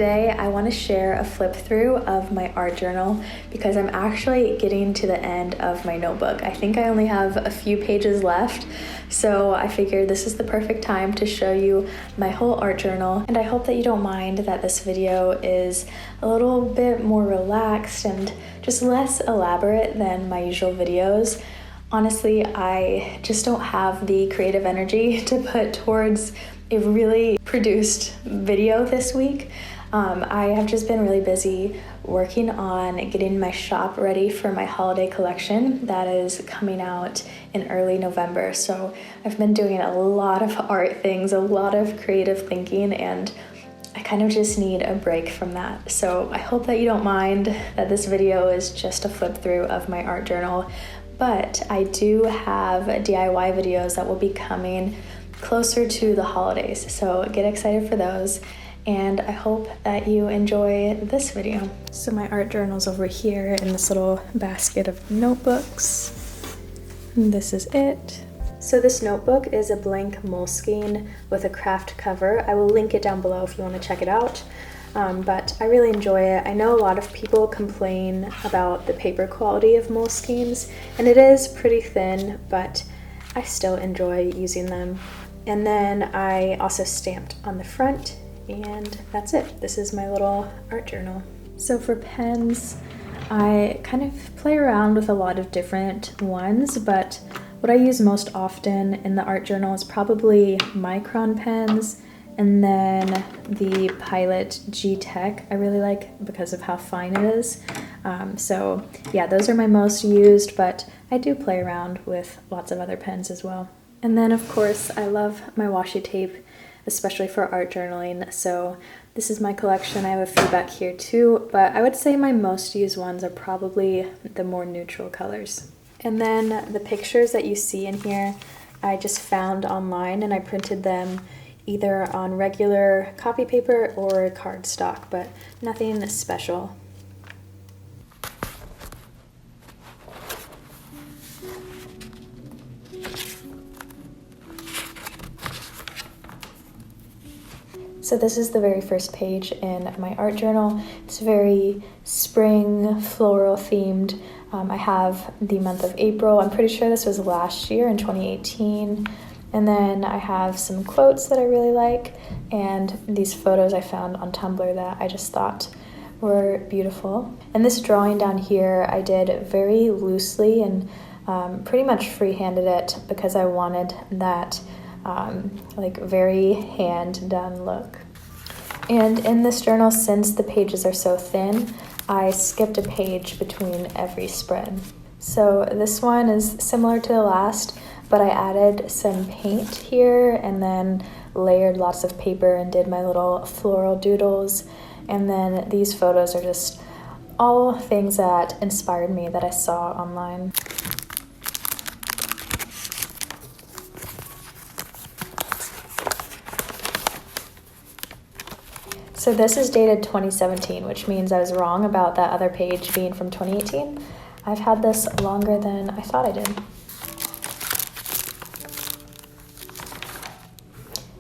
today I want to share a flip through of my art journal because I'm actually getting to the end of my notebook. I think I only have a few pages left, so I figured this is the perfect time to show you my whole art journal, and I hope that you don't mind that this video is a little bit more relaxed and just less elaborate than my usual videos. Honestly, I just don't have the creative energy to put towards a really produced video this week. I have just been really busy working on getting my shop ready for my holiday collection that is coming out in early November. So I've been doing a lot of art things, a lot of creative thinking, and I kind of just need a break from that. So I hope that you don't mind that this video is just a flip through of my art journal, but I do have DIY videos that will be coming closer to the holidays, so get excited for those, and I hope that you enjoy this video. So my art journal's over here in this little basket of notebooks. And this is it. So this notebook is a blank Moleskine with a craft cover. I will link it down below if you want to check it out. But I really enjoy it. I know a lot of people complain about the paper quality of Moleskines, and it is pretty thin, but I still enjoy using them. And then I also stamped on the front, and that's it. This is my little art journal. So for pens, I kind of play around with a lot of different ones, but what I use most often in the art journal is probably Micron pens, and then the Pilot G-Tech I really like because of how fine it is. So yeah, those are my most used, but I do play around with lots of other pens as well. And then of course I love my washi tape, especially for art journaling. So this is my collection. I have a few back here too, but I would say my most used ones are probably the more neutral colors. And then the pictures that you see in here, I just found online and I printed them either on regular copy paper or cardstock, but nothing special. So this is the very first page in my art journal. It's very spring, floral themed. I have the month of April. I'm pretty sure this was last year in 2018. And then I have some quotes that I really like, and these photos I found on Tumblr that I just thought were beautiful. And this drawing down here I did very loosely and pretty much freehanded it because I wanted that like very hand done look. And in this journal, since the pages are so thin, I skipped a page between every spread. So this one is similar to the last, but I added some paint here and then layered lots of paper and did my little floral doodles. And then these photos are just all things that inspired me that I saw online. So this is dated 2017, which means I was wrong about that other page being from 2018. I've had this longer than I thought I did.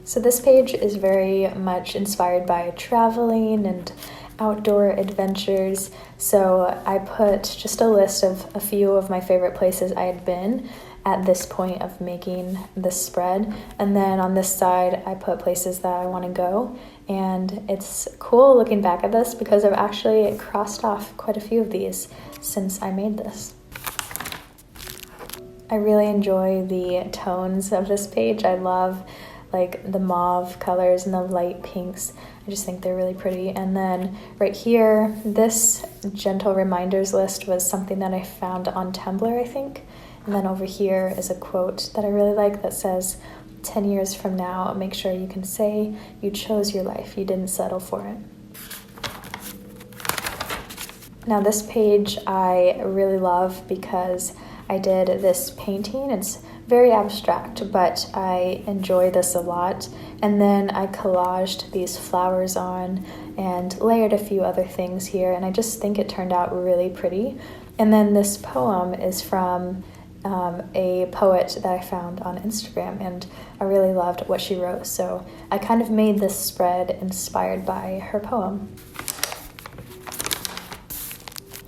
So this page is very much inspired by traveling and outdoor adventures. So I put just a list of a few of my favorite places I had been at this point of making this spread. And then on this side, I put places that I want to go. And it's cool looking back at this because I've actually crossed off quite a few of these since I made this. I really enjoy the tones of this page. I love like the mauve colors and the light pinks. I just think they're really pretty. And then right here, this gentle reminders list was something that I found on Tumblr, I think. And then over here is a quote that I really like that says, 10 years from now, make sure you can say you chose your life, you didn't settle for it. Now this page I really love because I did this painting. It's very abstract, but I enjoy this a lot. And then I collaged these flowers on and layered a few other things here, and I just think it turned out really pretty. And then this poem is from a poet that I found on Instagram, and I really loved what she wrote, so I kind of made this spread inspired by her poem.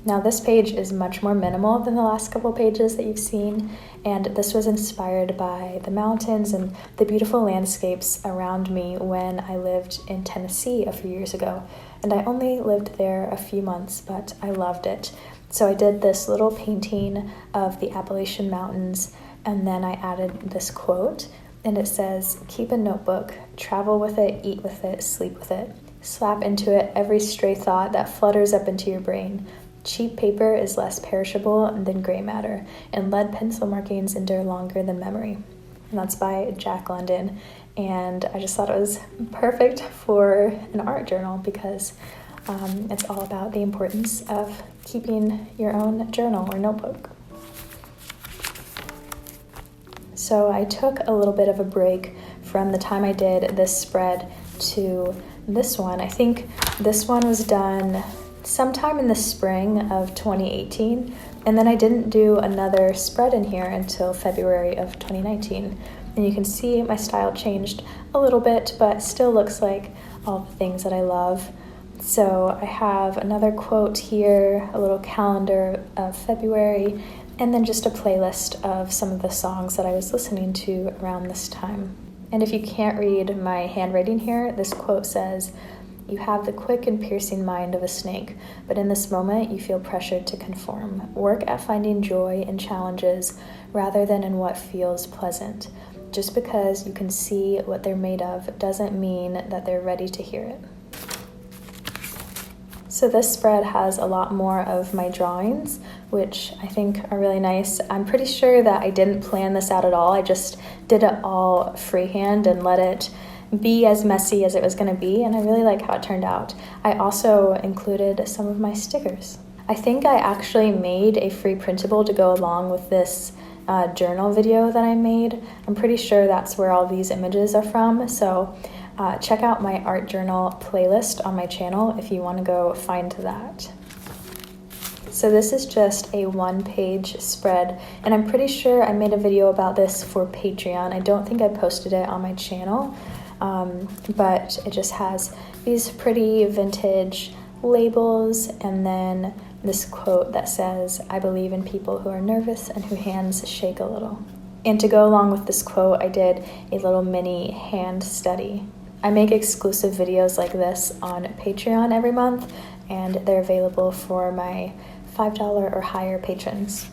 Now this page is much more minimal than the last couple pages that you've seen, and this was inspired by the mountains and the beautiful landscapes around me when I lived in Tennessee a few years ago. And I only lived there a few months, but I loved it. So I did this little painting of the Appalachian Mountains, and then I added this quote, and it says, "Keep a notebook, travel with it, eat with it, sleep with it. Slap into it every stray thought that flutters up into your brain. Cheap paper is less perishable than gray matter, and lead pencil markings endure longer than memory." And that's by Jack London. And I just thought it was perfect for an art journal because it's all about the importance of keeping your own journal or notebook. So I took a little bit of a break from the time I did this spread to this one. I think this one was done sometime in the spring of 2018, and then I didn't do another spread in here until February of 2019. And you can see my style changed a little bit, but still looks like all the things that I love. So I have another quote here, a little calendar of February, and then just a playlist of some of the songs that I was listening to around this time. And if you can't read my handwriting here, this quote says, "You have the quick and piercing mind of a snake, but in this moment you feel pressured to conform. Work at finding joy in challenges rather than in what feels pleasant. Just because you can see what they're made of doesn't mean that they're ready to hear it." So this spread has a lot more of my drawings, which I think are really nice. I'm pretty sure that I didn't plan this out at all. I just did it all freehand and let it be as messy as it was going to be, and I really like how it turned out. I also included some of my stickers. I think I actually made a free printable to go along with this journal video that I made. I'm pretty sure that's where all these images are from, so check out my art journal playlist on my channel if you want to go find that. So this is just a one-page spread, and I'm pretty sure I made a video about this for Patreon. I don't think I posted it on my channel, but it just has these pretty vintage labels and then this quote that says, "I believe in people who are nervous and whose hands shake a little." And to go along with this quote, I did a little mini hand study. I make exclusive videos like this on Patreon every month, and they're available for my $5 or higher patrons.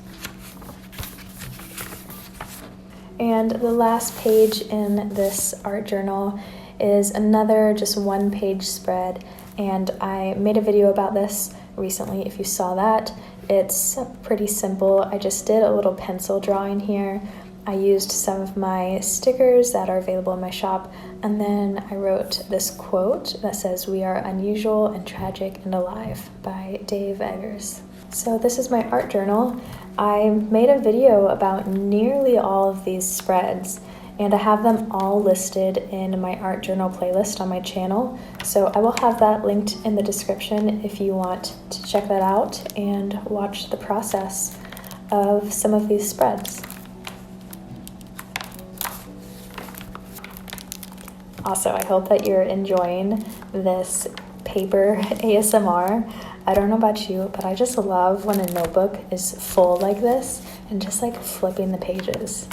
And the last page in this art journal is another just one-page spread, and I made a video about this recently if you saw that. It's pretty simple. I just did a little pencil drawing here. I used some of my stickers that are available in my shop, and then I wrote this quote that says, "We are unusual and tragic and alive," by Dave Eggers. So this is my art journal. I made a video about nearly all of these spreads, and I have them all listed in my art journal playlist on my channel. So I will have that linked in the description if you want to check that out and watch the process of some of these spreads. Also, I hope that you're enjoying this paper ASMR. I don't know about you, but I just love when a notebook is full like this and just like flipping the pages.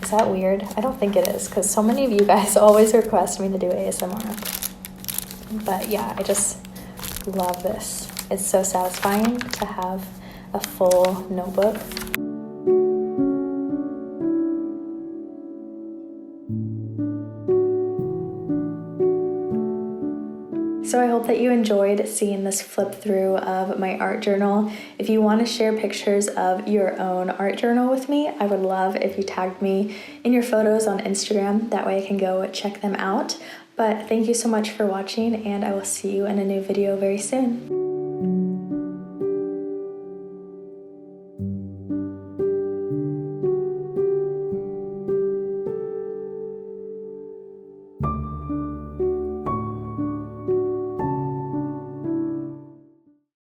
Is that weird? I don't think it is, because so many of you guys always request me to do ASMR. But yeah, I just love this. It's so satisfying to have a full notebook. So I hope that you enjoyed seeing this flip through of my art journal. If you want to share pictures of your own art journal with me, I would love if you tagged me in your photos on Instagram. That way I can go check them out. But thank you so much for watching, and I will see you in a new video very soon.